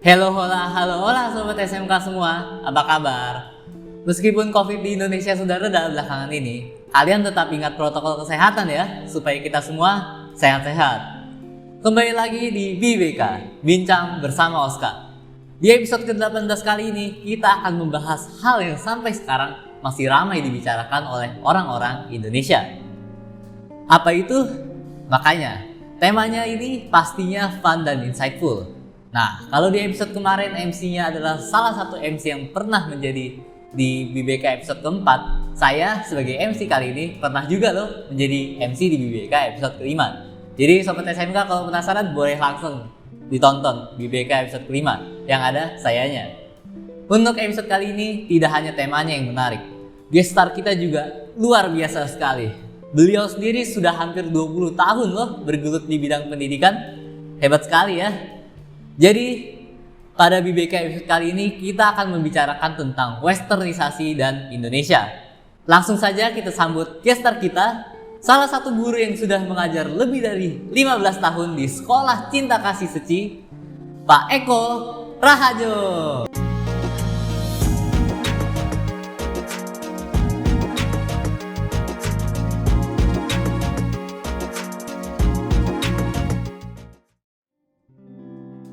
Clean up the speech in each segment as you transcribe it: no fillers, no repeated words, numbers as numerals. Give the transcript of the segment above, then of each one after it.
Halo hola sobat SMK semua, apa kabar? Meskipun COVID di Indonesia sudah reda belakangan ini, kalian tetap ingat protokol kesehatan ya, supaya kita semua sehat-sehat. Kembali lagi di BBK, Bincang Bersama Oscar. Di episode ke-18 kali ini, kita akan membahas hal yang sampai sekarang masih ramai dibicarakan oleh orang-orang Indonesia. Apa itu? Makanya, temanya ini pastinya fun dan insightful. Nah, kalau di episode kemarin MC-nya adalah salah satu MC yang pernah menjadi di BBK episode keempat, saya sebagai MC kali ini pernah juga loh menjadi MC di BBK episode kelima. Jadi Sobat SMK kalau penasaran boleh langsung ditonton BBK episode kelima yang ada sayanya. Untuk episode kali ini tidak hanya temanya yang menarik, guest star kita juga luar biasa sekali. Beliau sendiri sudah hampir 20 tahun loh bergelut di bidang pendidikan, hebat sekali ya. Jadi pada BBK episode kali ini kita akan membicarakan tentang westernisasi dan Indonesia. Langsung saja kita sambut guest star kita, salah satu guru yang sudah mengajar lebih dari 15 tahun di Sekolah Cinta Kasih Seci, Pak Eko Rahajo.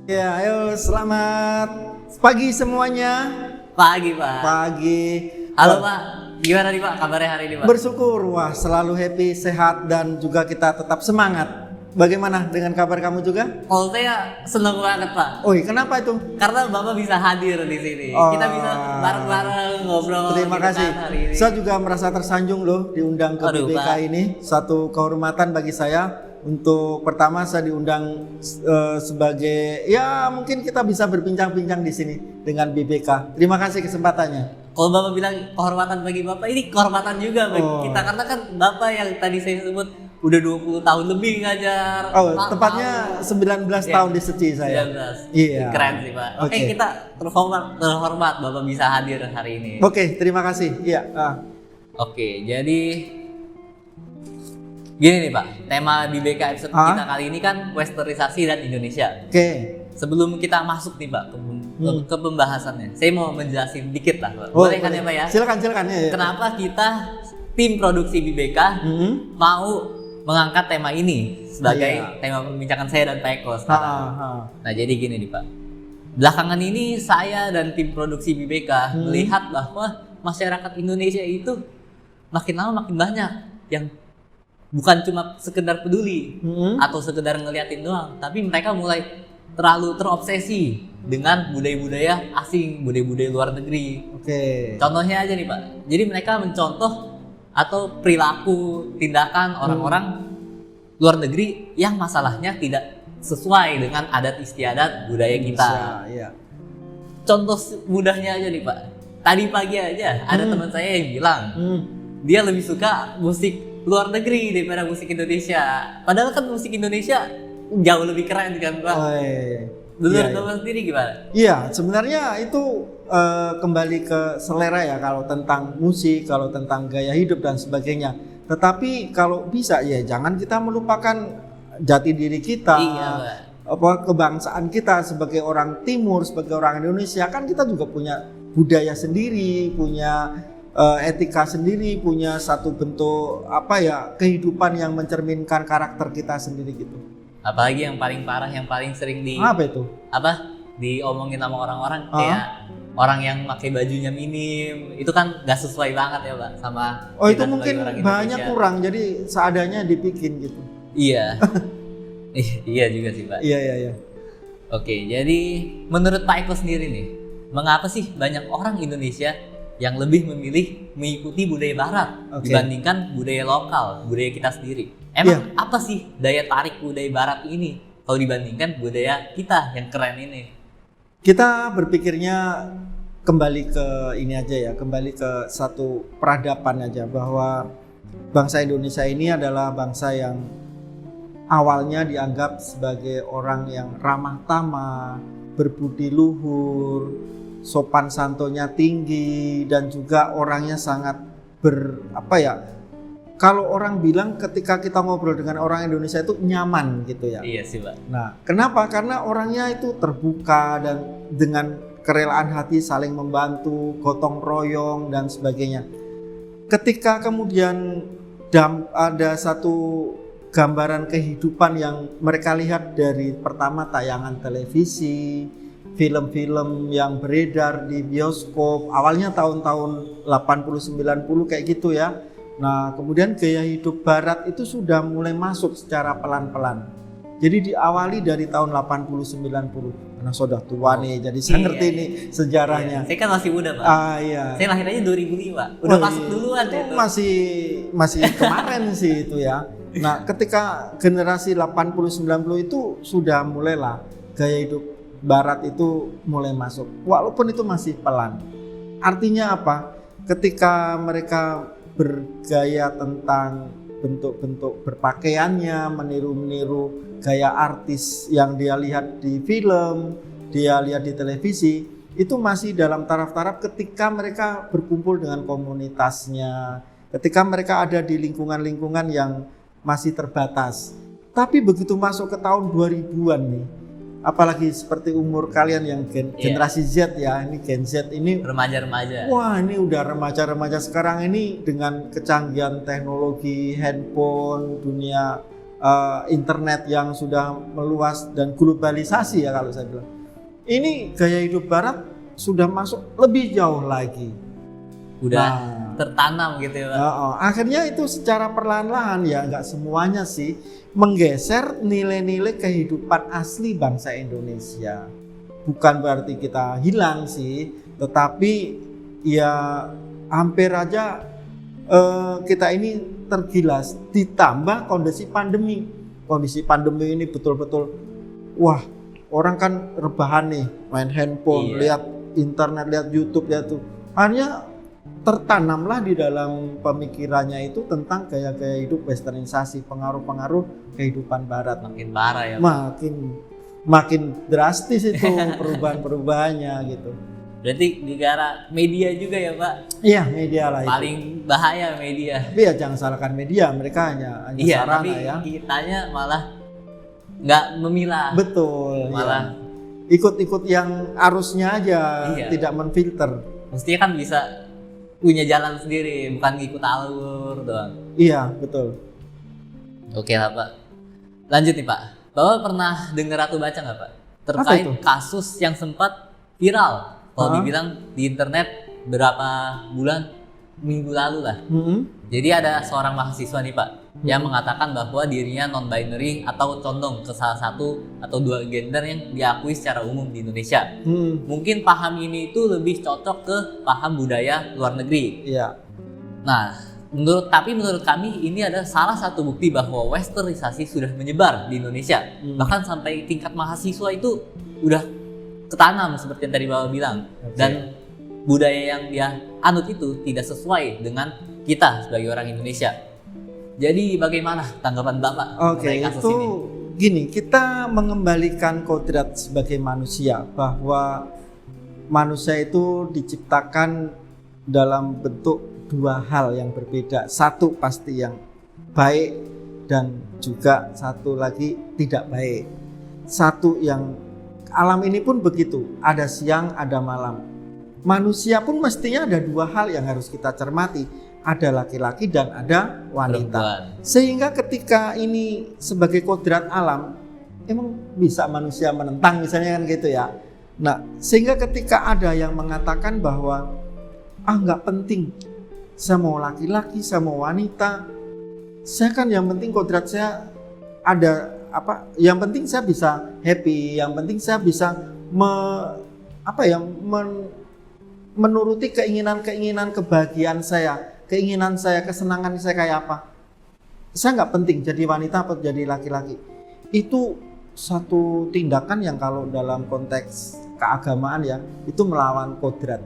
Ya, ayo selamat pagi semuanya. Pagi Pak. Pagi. Halo Pak, gimana nih Pak kabarnya hari ini Pak? Bersyukur, wah selalu happy, sehat dan juga kita tetap semangat. Bagaimana dengan kabar kamu juga? Kalau saya seneng banget Pak. Oh, kenapa itu? Karena Bapak bisa hadir di sini. Oh. Kita bisa bareng-bareng ngobrol. Terima kasih. Hari ini. Saya juga merasa tersanjung loh diundang ke Aduh, BBK Pak. ini. Satu kehormatan bagi saya. Untuk pertama saya diundang sebagai ya mungkin kita bisa berbincang-bincang di sini dengan BBK. Terima kasih kesempatannya. Kalau Bapak bilang kehormatan bagi Bapak, ini kehormatan juga bagi kita. Karena kan Bapak yang tadi saya sebut udah 20 tahun lebih ngajar. Oh, tepatnya 19 tahun di Seci saya. 19. Iya. Keren sih Pak. Oke, Oke. kita terhormat Bapak bisa hadir hari ini. Oke, terima kasih. Iya. Oke, jadi gini nih Pak, tema BBK episode kita kali ini kan westernisasi dan Indonesia. Oke. Sebelum kita masuk nih Pak ke pembahasannya, saya mau menjelasin dikit lah Pak. Oh, Boleh kan ya Pak ya? Silakan ya. Kenapa kita tim produksi BBK mau mengangkat tema ini sebagai tema pembincangan saya dan Pak Eko sekarang. Nah jadi gini nih Pak, belakangan ini saya dan tim produksi BBK melihat bahwa masyarakat Indonesia itu makin lama makin banyak yang bukan cuma sekedar peduli atau sekedar ngeliatin doang, tapi mereka mulai terlalu terobsesi dengan budaya-budaya asing, budaya-budaya luar negeri. Oke. Contohnya aja nih Pak, jadi mereka mencontoh atau perilaku tindakan orang-orang luar negeri yang masalahnya tidak sesuai dengan adat istiadat budaya kita. Iya. Contoh mudahnya aja nih Pak, tadi pagi aja ada teman saya yang bilang dia lebih suka musik luar negeri daripada musik Indonesia. Padahal kan musik Indonesia jauh lebih keren kan Pak. Menurut Bapak sendiri gimana? Iya, sebenarnya itu kembali ke selera ya kalau tentang musik, kalau tentang gaya hidup dan sebagainya. Tetapi kalau bisa ya jangan kita melupakan jati diri kita. Iya, Pak. Kebangsaan kita sebagai orang Timur, sebagai orang Indonesia kan kita juga punya budaya sendiri, punya etika sendiri, punya satu bentuk kehidupan yang mencerminkan karakter kita sendiri gitu. Apalagi yang paling parah, yang paling sering diomongin sama orang-orang kayak orang yang pakai bajunya minim, itu kan gak sesuai banget ya Pak sama itu kita mungkin sebagai orang banyak Indonesia. kurang, jadi seadanya dibikin gitu. Iya. Iya juga sih Pak. Iya. Oke, jadi menurut Pak Eko sendiri nih, mengapa sih banyak orang Indonesia yang lebih memilih mengikuti budaya barat dibandingkan budaya lokal, budaya kita sendiri? Emang apa sih daya tarik budaya barat ini kalau dibandingkan budaya kita yang keren ini? Kita berpikirnya kembali ke ini aja ya, kembali ke satu peradaban aja, bahwa bangsa Indonesia ini adalah bangsa yang awalnya dianggap sebagai orang yang ramah tamah, berbudi luhur, sopan santunnya tinggi, dan juga orangnya sangat kalau orang bilang ketika kita ngobrol dengan orang Indonesia itu nyaman gitu ya. Iya sih Pak. Nah, kenapa? Karena orangnya itu terbuka dan dengan kerelaan hati saling membantu, gotong royong dan sebagainya. Ketika kemudian ada satu gambaran kehidupan yang mereka lihat dari pertama tayangan televisi, film-film yang beredar di bioskop, awalnya tahun-tahun 80-90 kayak gitu ya. Nah, kemudian gaya hidup barat itu sudah mulai masuk secara pelan-pelan. Jadi diawali dari tahun 80-90. Karena sudah tua nih, jadi saya ngerti nih sejarahnya. Saya kan masih muda Pak. Iya. Saya lahirnya 2005. Udah masuk duluan itu. Masih kemarin sih itu ya. Nah, ketika generasi 80-90 itu sudah mulailah gaya hidup barat itu mulai masuk. Walaupun itu masih pelan. Artinya apa? Ketika mereka bergaya tentang bentuk-bentuk berpakaiannya, meniru-meniru gaya artis yang dia lihat di film, dia lihat di televisi, itu masih dalam taraf-taraf ketika mereka berkumpul dengan komunitasnya, ketika mereka ada di lingkungan-lingkungan yang masih terbatas. Tapi begitu masuk ke tahun 2000-an nih, apalagi seperti umur kalian yang generasi Z ya, ini Gen Z ini remaja-remaja. Wah, ini udah remaja-remaja sekarang ini dengan kecanggihan teknologi, handphone, dunia internet yang sudah meluas dan globalisasi ya kalau saya bilang. Ini gaya hidup barat sudah masuk lebih jauh lagi. Udah tertanam gitu ya Pak. Akhirnya itu secara perlahan-lahan ya, nggak semuanya sih, menggeser nilai-nilai kehidupan asli bangsa Indonesia. Bukan berarti kita hilang sih, tetapi ya hampir aja kita ini tergilas, ditambah kondisi pandemi. Kondisi pandemi ini betul-betul, wah, orang kan rebahan nih, main handphone, lihat internet, lihat YouTube, lihat tuh. Akhirnya tertanamlah di dalam pemikirannya itu tentang gaya-gaya hidup westernisasi, pengaruh-pengaruh kehidupan barat. Makin parah ya. Makin drastis itu perubahan-perubahannya gitu. Berarti gara media juga ya Pak? Iya, media lah itu. Paling bahaya media. Tapi ya jangan salahkan media, mereka hanya sarana tapi ya. kitanya malah nggak memilah. Betul. Malah ikut-ikut yang arusnya aja, tidak menfilter. Mestinya kan bisa punya jalan sendiri, bukan ngikut alur doang. Iya, betul. Oke lah Pak. Lanjut nih Pak. Bapak pernah dengar atau baca nggak Pak? Terkait kasus yang sempat viral. Kalau dibilang di internet berapa minggu lalu lah. Jadi ada seorang mahasiswa nih Pak yang mengatakan bahwa dirinya non-binary atau condong ke salah satu atau dua gender yang diakui secara umum di Indonesia. Mungkin paham ini itu lebih cocok ke paham budaya luar negeri. Iya. Nah, menurut kami ini adalah salah satu bukti bahwa westernisasi sudah menyebar di Indonesia. Bahkan sampai tingkat mahasiswa itu udah ketanam seperti yang tadi Bapak bilang. Dan budaya yang dia anut itu tidak sesuai dengan kita sebagai orang Indonesia. Jadi bagaimana tanggapan Bapak mengenai kasus ini? Gini, kita mengembalikan kodrat sebagai manusia, bahwa manusia itu diciptakan dalam bentuk dua hal yang berbeda. Satu pasti yang baik dan juga satu lagi tidak baik. Satu yang alam ini pun begitu, ada siang, ada malam. Manusia pun mestinya ada dua hal yang harus kita cermati, ada laki-laki dan ada wanita. Perempuan. Sehingga ketika ini sebagai kodrat alam, emang bisa manusia menentang misalnya kan gitu ya. Nah, sehingga ketika ada yang mengatakan bahwa nggak penting, saya mau laki-laki, saya mau wanita, saya kan yang penting kodrat saya ada yang penting saya bisa happy, yang penting saya bisa menuruti keinginan kebahagiaan saya, keinginan saya, kesenangan saya kayak apa. Saya nggak penting jadi wanita atau jadi laki-laki. Itu satu tindakan yang kalau dalam konteks keagamaan ya, itu melawan kodrat.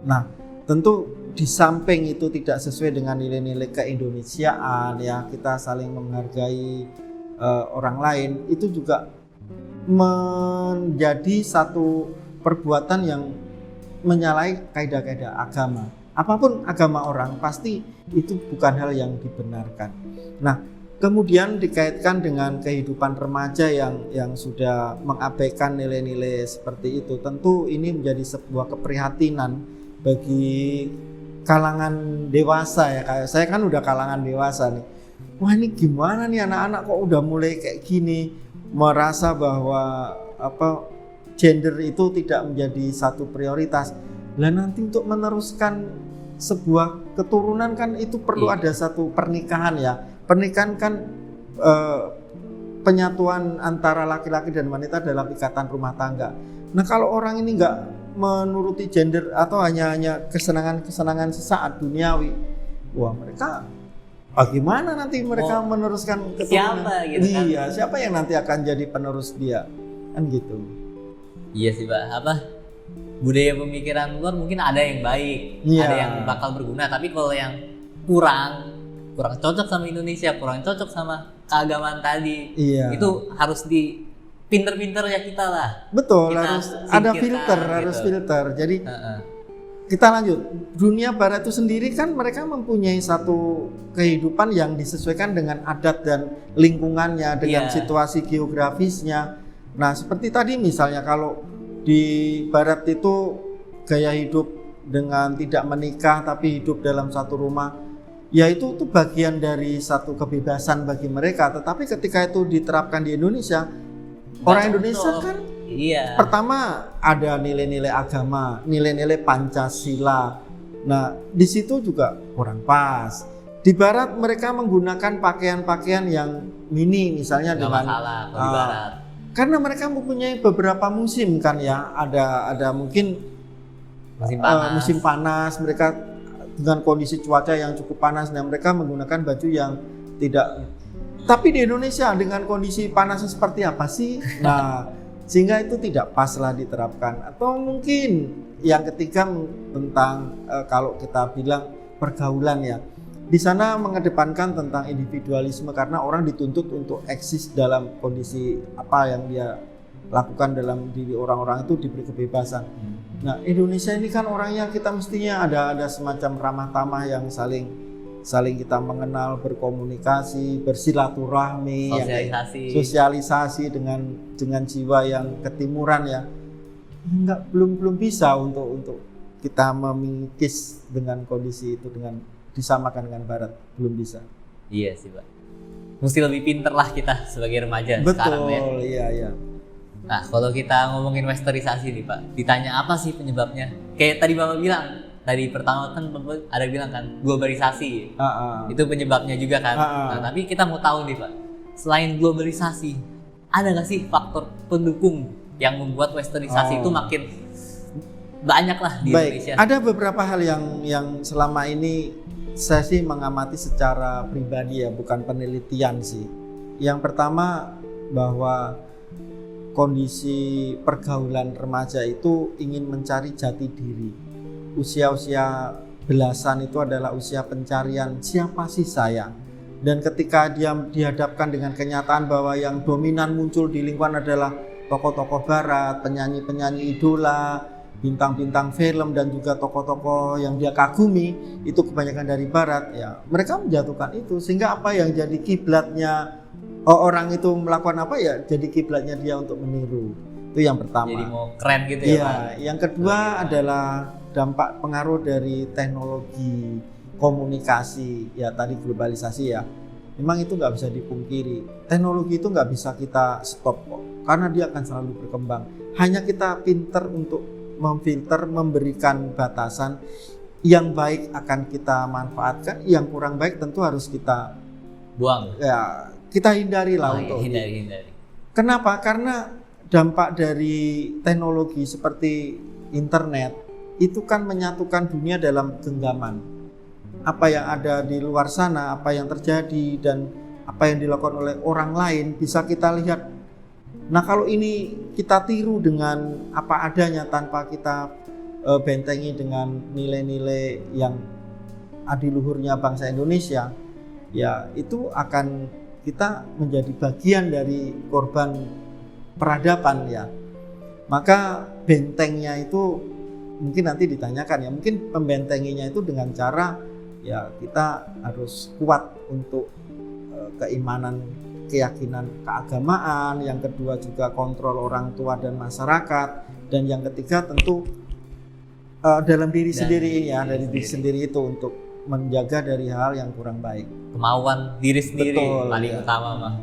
Nah, tentu di samping itu tidak sesuai dengan nilai-nilai keindonesiaan ya, kita saling menghargai orang lain, itu juga menjadi satu perbuatan yang menyalahi kaidah-kaidah agama. apapun agama orang pasti itu bukan hal yang dibenarkan. Nah, kemudian dikaitkan dengan kehidupan remaja yang sudah mengabaikan nilai-nilai seperti itu, tentu ini menjadi sebuah keprihatinan bagi kalangan dewasa ya. Kayak saya kan udah kalangan dewasa nih. Wah, ini gimana nih anak-anak kok udah mulai kayak gini, merasa bahwa gender itu tidak menjadi satu prioritas. Lah nanti untuk meneruskan sebuah keturunan kan itu perlu ada satu pernikahan ya. Pernikahan kan penyatuan antara laki-laki dan wanita dalam ikatan rumah tangga. Nah, kalau orang ini nggak menuruti gender atau hanya kesenangan sesaat duniawi, wah mereka bagaimana nanti mereka meneruskan keturunan? Siapa gitu kan? Iya, siapa yang nanti akan jadi penerus dia? Kan gitu. Iya sih Pak, budaya pemikiran luar mungkin ada yang baik, ada yang bakal berguna, tapi kalau yang kurang cocok sama Indonesia, kurang cocok sama keagamaan tadi, itu harus pinter-pinter ya kita lah. Betul, kita harus ada filter, gitu. Harus filter. Jadi kita lanjut. Dunia Barat itu sendiri kan mereka mempunyai satu kehidupan yang disesuaikan dengan adat dan lingkungannya, dengan situasi geografisnya. Nah, seperti tadi misalnya kalau di Barat itu gaya hidup dengan tidak menikah tapi hidup dalam satu rumah, ya itu bagian dari satu kebebasan bagi mereka. Tetapi ketika itu diterapkan di Indonesia, orang Indonesia kan pertama ada nilai-nilai agama, nilai-nilai Pancasila. Nah, di situ juga kurang pas. Di Barat mereka menggunakan pakaian-pakaian yang mini, misalnya nggak dengan masalah kalau di Barat. Karena mereka mempunyai beberapa musim kan ya, ada mungkin musim panas, mereka dengan kondisi cuaca yang cukup panas dan mereka menggunakan baju yang tidak. Tapi di Indonesia dengan kondisi panasnya seperti apa sih? Nah, sehingga itu tidak pas lah diterapkan. Atau mungkin yang ketiga tentang kalau kita bilang pergaulan ya. Di sana mengedepankan tentang individualisme karena orang dituntut untuk eksis dalam kondisi apa yang dia lakukan dalam diri orang-orang itu diberi kebebasan. Nah, Indonesia ini kan orangnya kita mestinya ada semacam ramah tamah yang saling kita mengenal, berkomunikasi, bersilaturahmi, sosialisasi dengan jiwa yang ketimuran ya. Belum bisa untuk kita memikis dengan kondisi itu dengan disamakan dengan Barat, belum bisa. Iya sih Pak, mesti lebih pinter lah kita sebagai remaja. Betul, sekarang ya. Iya. Nah, kalau kita ngomongin westernisasi nih Pak, ditanya apa sih penyebabnya? Kayak tadi Bapak bilang, tadi pertama kan Bapak ada bilang kan globalisasi, itu penyebabnya juga kan. Nah, tapi kita mau tahu nih Pak, selain globalisasi, ada nggak sih faktor pendukung yang membuat westernisasi itu makin banyak lah di Indonesia? Ada beberapa hal yang selama ini saya sih mengamati secara pribadi ya, bukan penelitian sih. Yang pertama bahwa kondisi pergaulan remaja itu ingin mencari jati diri. Usia-usia belasan itu adalah usia pencarian siapa sih saya. Dan ketika dia dihadapkan dengan kenyataan bahwa yang dominan muncul di lingkungan adalah tokoh-tokoh Barat, penyanyi-penyanyi idola, bintang-bintang film dan juga tokoh-tokoh yang dia kagumi itu kebanyakan dari Barat ya, mereka menjatuhkan itu sehingga apa yang jadi kiblatnya orang itu melakukan apa ya jadi kiblatnya dia untuk meniru. Itu yang pertama. Jadi mau keren gitu ya Pak. Yang kedua adalah dampak pengaruh dari teknologi komunikasi ya, tadi globalisasi ya. Memang itu nggak bisa dipungkiri. Teknologi itu nggak bisa kita stop kok, karena dia akan selalu berkembang. Hanya kita pinter untuk memfilter, memberikan batasan. Yang baik akan kita manfaatkan, yang kurang baik tentu harus kita buang. Ya, kita hindari lah untuk hindari. Kenapa? Karena dampak dari teknologi seperti internet itu kan menyatukan dunia dalam genggaman. Apa yang ada di luar sana, apa yang terjadi dan apa yang dilakukan oleh orang lain bisa kita lihat. Nah, kalau ini kita tiru dengan apa adanya tanpa kita bentengi dengan nilai-nilai yang adiluhurnya bangsa Indonesia, ya itu akan kita menjadi bagian dari korban peradaban ya. Maka bentengnya itu mungkin nanti ditanyakan ya, mungkin pembentenginya itu dengan cara ya kita harus kuat untuk keimanan, keyakinan keagamaan, yang kedua juga kontrol orang tua dan masyarakat, dan yang ketiga tentu dalam diri sendiri ya, dari diri sendiri itu untuk menjaga dari hal yang kurang baik. Kemauan diri sendiri. Betul, paling utama mah.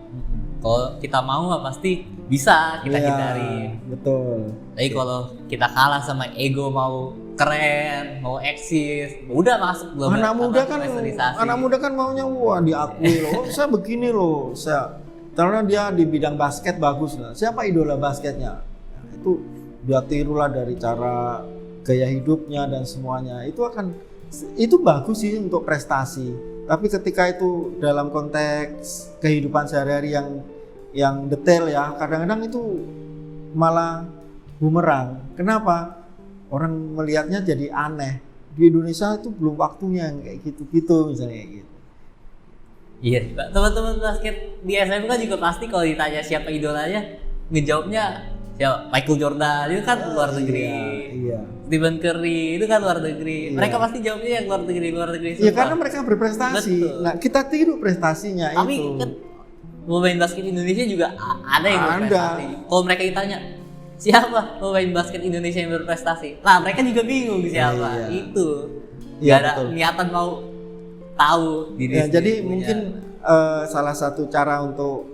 Kalau kita mau mah pasti bisa kita hindari. Betul. Tapi kalau kita kalah sama ego, mau keren, mau eksis, udah masuk belum. Anak muda kan maunya wah diakui loh, saya begini loh, karena dia di bidang basket bagus lah. Siapa idola basketnya? Nah, itu dia tirulah dari cara gaya hidupnya dan semuanya. Itu bagus sih untuk prestasi. Tapi ketika itu dalam konteks kehidupan sehari-hari yang detail ya, kadang-kadang itu malah bumerang. Kenapa? Orang melihatnya jadi aneh. Di Indonesia itu belum waktunya yang kayak gitu-gitu misalnya kayak gitu. Iya, teman-teman basket di SMK juga pasti kalau ditanya siapa idolanya, ngejawabnya siapa? Michael Jordan itu kan luar negeri. Iya. Stephen Curry itu kan luar negeri. Mereka pasti jawabnya yang luar negeri semua. Iya, karena mereka berprestasi. Betul. Nah, kita tiru prestasinya. Tapi itu. Kan pemain basket Indonesia juga ada yang berprestasi. Kalau mereka ditanya siapa pemain basket Indonesia yang berprestasi, nah mereka juga bingung siapa. Itu nggak ada niatan mau tahu diri. Jadi mungkin salah satu cara untuk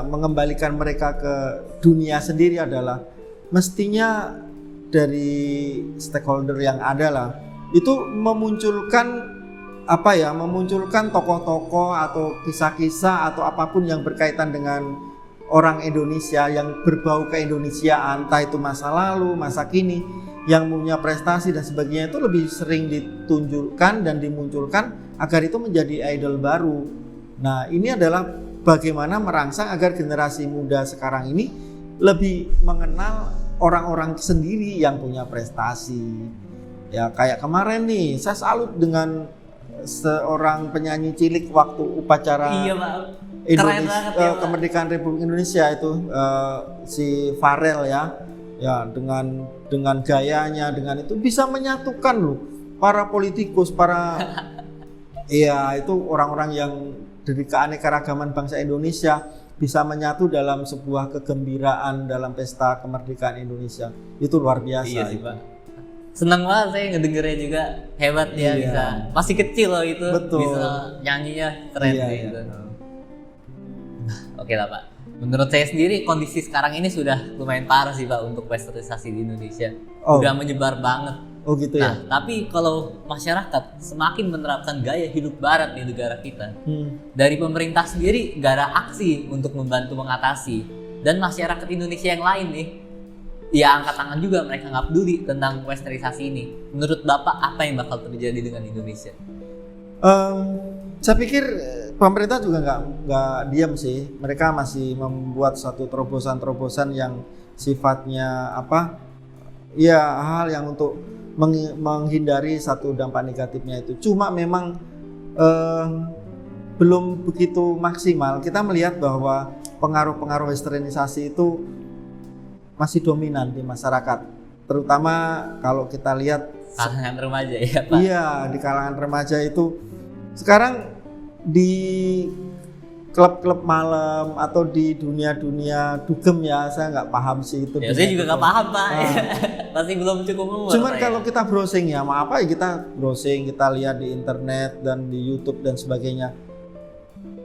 mengembalikan mereka ke dunia sendiri adalah mestinya dari stakeholder yang ada lah itu memunculkan tokoh-tokoh atau kisah-kisah atau apapun yang berkaitan dengan orang Indonesia yang berbau keindonesiaan, entah itu masa lalu, masa kini, yang punya prestasi dan sebagainya, itu lebih sering ditunjukkan dan dimunculkan agar itu menjadi idol baru. Nah, ini adalah bagaimana merangsang agar generasi muda sekarang ini lebih mengenal orang-orang sendiri yang punya prestasi. Ya kayak kemarin nih, saya salut dengan seorang penyanyi cilik waktu upacara kemerdekaan Republik Indonesia itu si Farel ya dengan gayanya, dengan itu bisa menyatukan loh para politikus, itu orang-orang yang dari keanekaragaman bangsa Indonesia bisa menyatu dalam sebuah kegembiraan dalam pesta kemerdekaan Indonesia. Itu luar biasa. Iya sih, Pak. Senang banget saya ngedengernya juga, hebat ya bisa. Masih kecil loh itu. Betul. Bisa nyanyinya keren gitu. Oke lah Pak. Menurut saya sendiri kondisi sekarang ini sudah lumayan parah sih Pak untuk westernisasi di Indonesia. Udah menyebar banget. Oh gitu ya. Tapi kalau masyarakat semakin menerapkan gaya hidup barat di negara kita, dari pemerintah sendiri gak ada aksi untuk membantu mengatasi, dan masyarakat Indonesia yang lain nih, ya angkat tangan juga, mereka nggak peduli tentang westernisasi ini. Menurut Bapak apa yang bakal terjadi dengan Indonesia? Saya pikir pemerintah juga nggak diam sih. Mereka masih membuat suatu terobosan-terobosan yang sifatnya hal yang untuk menghindari satu dampak negatifnya itu. Cuma memang belum begitu maksimal. Kita melihat bahwa pengaruh-pengaruh westernisasi itu masih dominan di masyarakat, terutama kalau kita lihat kalangan remaja ya Pak. Iya, di kalangan remaja itu sekarang di klub-klub malam atau di dunia-dunia dugem ya, saya nggak paham sih itu. Ya, saya juga nggak paham Pak. Masih belum cukup umur. Cuman kalau kita browsing ya, kita browsing, kita lihat di internet dan di YouTube dan sebagainya,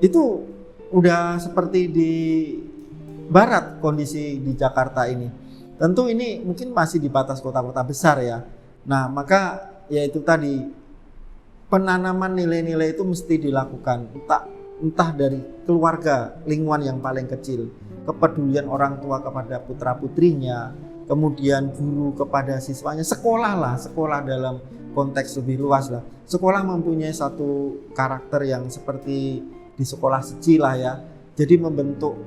itu udah seperti di barat kondisi di Jakarta ini. Tentu ini mungkin masih di batas kota-kota besar ya. Nah, maka ya itu tadi, penanaman nilai-nilai itu mesti dilakukan entah dari keluarga, lingkungan yang paling kecil, kepedulian orang tua kepada putra-putrinya, kemudian guru kepada siswanya, sekolah dalam konteks lebih luas lah. Sekolah mempunyai satu karakter yang seperti di sekolah secil lah ya. Jadi membentuk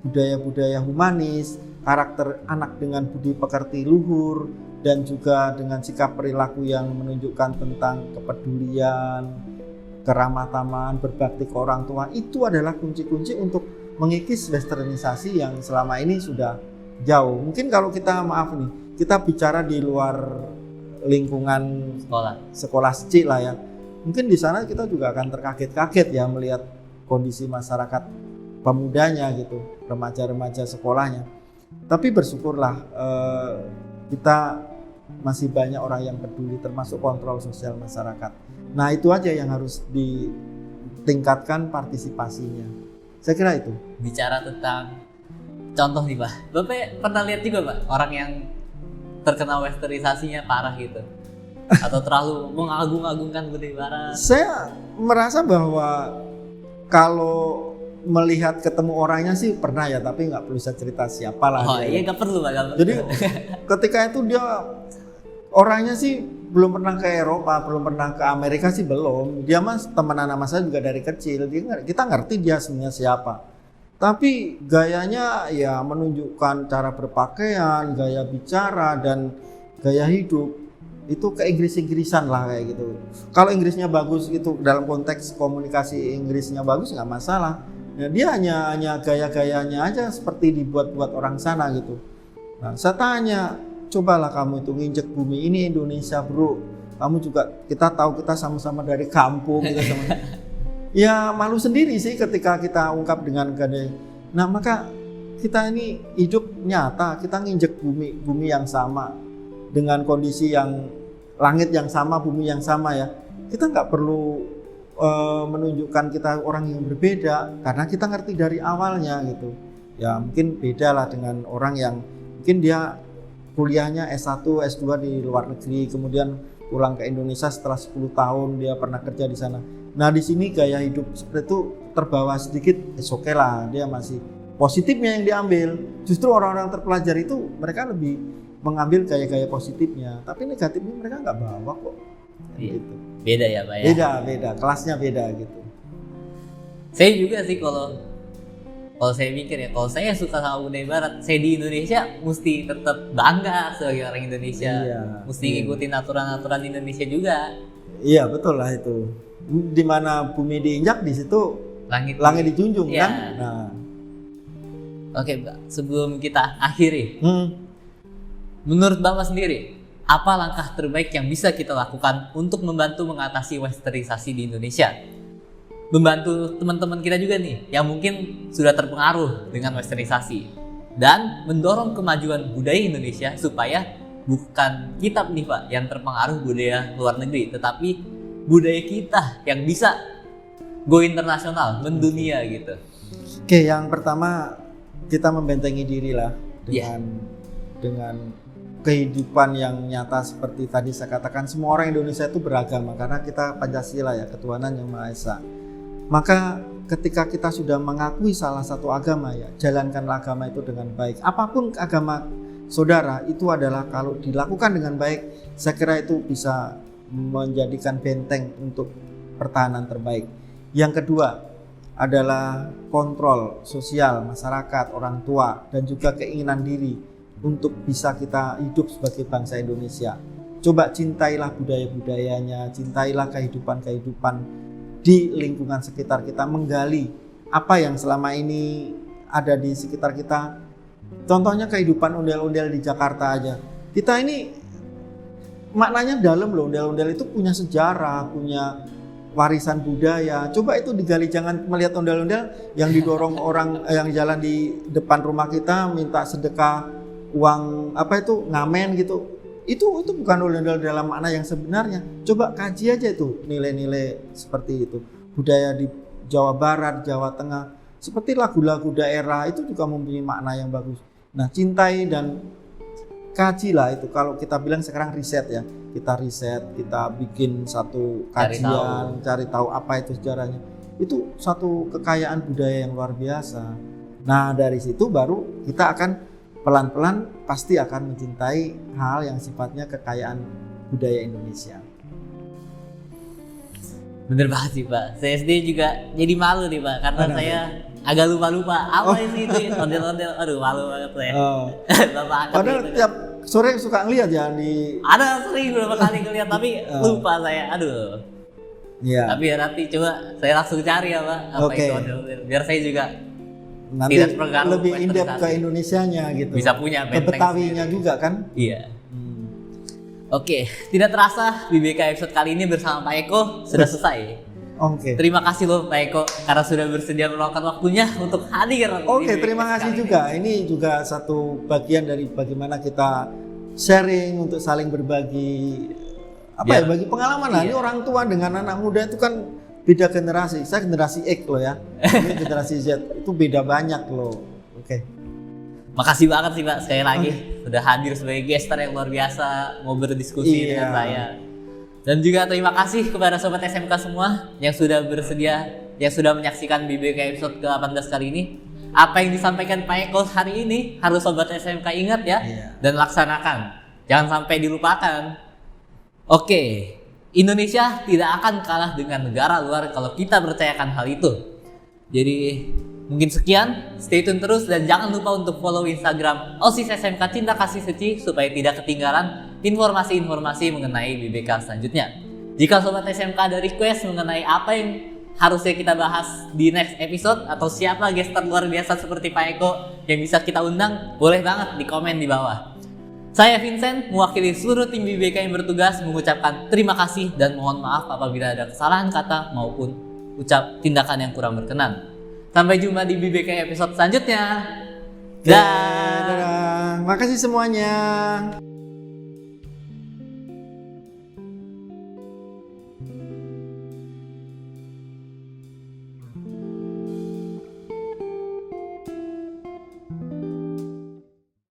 budaya-budaya humanis, karakter anak dengan budi pekerti luhur, dan juga dengan sikap perilaku yang menunjukkan tentang kepedulian, keramah tamahan, berbakti ke orang tua. Itu adalah kunci-kunci untuk mengikis westernisasi yang selama ini sudah jauh. Mungkin kalau kita kita bicara di luar lingkungan sekolah C lah ya. Mungkin di sana kita juga akan terkaget-kaget ya melihat kondisi masyarakat pemudanya gitu, remaja-remaja sekolahnya. Tapi bersyukurlah kita masih banyak orang yang peduli, termasuk kontrol sosial masyarakat. Nah itu aja yang harus ditingkatkan partisipasinya. Saya kira itu. Bicara tentang contoh nih Pak, Bapak pernah lihat juga Pak orang yang terkena westernisasinya parah gitu? Atau terlalu mengagung-agungkan budaya barat? Saya merasa bahwa kalau melihat ketemu orangnya sih pernah ya, tapi nggak perlu saya cerita siapa lah. Oh iya nggak perlu Pak. Jadi ketika itu dia orangnya sih belum pernah ke Eropa, belum pernah ke Amerika sih belum. Dia mas temenan sama saya juga dari kecil. Kita ngerti dia sebenarnya siapa. Tapi gayanya ya menunjukkan cara berpakaian, gaya bicara dan gaya hidup itu ke Inggris-Inggrisan lah kayak gitu. Kalau Inggrisnya bagus itu dalam konteks komunikasi Inggrisnya bagus nggak masalah. Nah, dia hanya gaya-gayanya aja seperti dibuat-buat orang sana gitu. Nah, saya tanya, cobalah kamu itu nginjek bumi ini Indonesia bro. Kamu juga kita tahu kita sama-sama dari kampung kita sama. Ya malu sendiri sih ketika kita ungkap dengan gaya. Nah maka kita ini hidup nyata, kita nginjek bumi yang sama dengan kondisi yang langit yang sama, bumi yang sama ya. Kita nggak perlu menunjukkan kita orang yang berbeda karena kita ngerti dari awalnya gitu. Ya mungkin beda lah dengan orang yang mungkin dia kuliahnya S1, S2 di luar negeri, kemudian pulang ke Indonesia setelah 10 tahun dia pernah kerja di sana. Nah di sini gaya hidup seperti itu terbawa sedikit, oke lah, dia masih positifnya yang diambil. Justru orang-orang terpelajar itu mereka lebih mengambil gaya-gaya positifnya, tapi negatifnya mereka nggak bawa kok. Iya. Gitu. Beda ya Pak ya? Beda, kelasnya beda gitu. Saya juga sih kalau saya mikir ya, kalau saya suka sama budaya barat, saya di Indonesia mesti tetap bangga sebagai orang Indonesia. Iya, mesti ngikutin aturan-aturan Indonesia juga. Iya betul lah itu. Di mana bumi diinjak di situ langit dijunjung iya. Kan? Nah. Oke Mbak, sebelum kita akhiri, menurut Bapak sendiri, apa langkah terbaik yang bisa kita lakukan untuk membantu mengatasi westernisasi di Indonesia? Membantu teman-teman kita juga nih yang mungkin sudah terpengaruh dengan westernisasi dan mendorong kemajuan budaya Indonesia supaya bukan kita nih Pak yang terpengaruh budaya luar negeri, tetapi budaya kita yang bisa go internasional, mendunia gitu. Oke, yang pertama kita membentengi diri lah dengan kehidupan yang nyata seperti tadi saya katakan, semua orang Indonesia itu beragama karena kita Pancasila ya, ketuhanan yang Maha Esa. Maka ketika kita sudah mengakui salah satu agama ya, jalankanlah agama itu dengan baik. Apapun agama saudara itu adalah kalau dilakukan dengan baik, saya kira itu bisa menjadikan benteng untuk pertahanan terbaik. Yang kedua adalah kontrol sosial masyarakat, orang tua, dan juga keinginan diri untuk bisa kita hidup sebagai bangsa Indonesia. Coba cintailah budaya-budayanya, cintailah kehidupan-kehidupan di lingkungan sekitar kita, menggali apa yang selama ini ada di sekitar kita. Contohnya kehidupan ondel-ondel di Jakarta aja. Kita ini maknanya dalam loh, ondel-ondel itu punya sejarah, punya warisan budaya. Coba itu digali, jangan melihat ondel-ondel yang didorong orang yang jalan di depan rumah kita minta sedekah uang apa itu ngamen gitu. Itu bukan ondel-ondel dalam makna yang sebenarnya. Coba kaji aja itu nilai-nilai seperti itu. Budaya di Jawa Barat, Jawa Tengah, seperti lagu-lagu daerah itu juga mempunyai makna yang bagus. Nah, cintai dan kajilah itu. Kalau kita bilang sekarang riset ya, kita riset, kita bikin satu kajian, cari tahu apa itu sejarahnya. Itu satu kekayaan budaya yang luar biasa. Nah, dari situ baru kita akan pelan-pelan pasti akan mencintai hal yang sifatnya kekayaan budaya Indonesia. Bener banget sih Pak, saya sendiri juga jadi malu nih Pak, karena saya agak lupa-lupa apa sih itu ondel-ondel, aduh malu banget saya. Bapak Padahal gitu, tiap sore suka ngeliat ya di. Ada sering beberapa kali ngeliat tapi lupa saya, aduh. Iya. Tapi ya nanti coba saya langsung cari ya Pak, apa itu ondel-ondel, biar saya juga Nanti tidak terpengaruh lebih in-depth ke westernizasi. Indonesianya gitu. Bisa punya ke benteng Betawinya sendiri. juga kan. Iya. Oke, tidak terasa BBK episode kali ini bersama Pak Eko sudah selesai. Oke. Terima kasih loh Pak Eko karena sudah bersedia meluangkan waktunya untuk hadir. Oke, di terima BBK kasih kali juga. Ini juga satu bagian dari bagaimana kita sharing untuk saling berbagi Ya. bagi pengalaman lah. Iya. Ini orang tua dengan anak muda itu kan beda generasi. Saya generasi X loh ya. Ini generasi Z itu beda banyak loh. Oke. Makasih banget sih Pak sekali lagi sudah hadir sebagai gestar yang luar biasa mau berdiskusi Iya. dengan saya. Dan juga terima kasih kepada sobat SMK semua yang sudah bersedia, yang sudah menyaksikan BBK episode ke-18 kali ini. Apa yang disampaikan Pak Eko hari ini harus sobat SMK ingat ya, Iya. dan laksanakan. Jangan sampai dilupakan. Oke, Indonesia tidak akan kalah dengan negara luar kalau kita percayakan hal itu. Jadi mungkin sekian, stay tune terus dan jangan lupa untuk follow Instagram OSIS SMK Cinta Kasih Suci supaya tidak ketinggalan informasi-informasi mengenai BBK selanjutnya. Jika sobat SMK ada request mengenai apa yang harusnya kita bahas di next episode atau siapa gestar luar biasa seperti Pak Eko yang bisa kita undang, boleh banget di komen di bawah. Saya Vincent, mewakili seluruh tim BBK yang bertugas mengucapkan terima kasih dan mohon maaf apabila ada kesalahan kata maupun tindakan yang kurang berkenan. Sampai jumpa di BBK episode selanjutnya. Dah. Dadah. Makasih semuanya.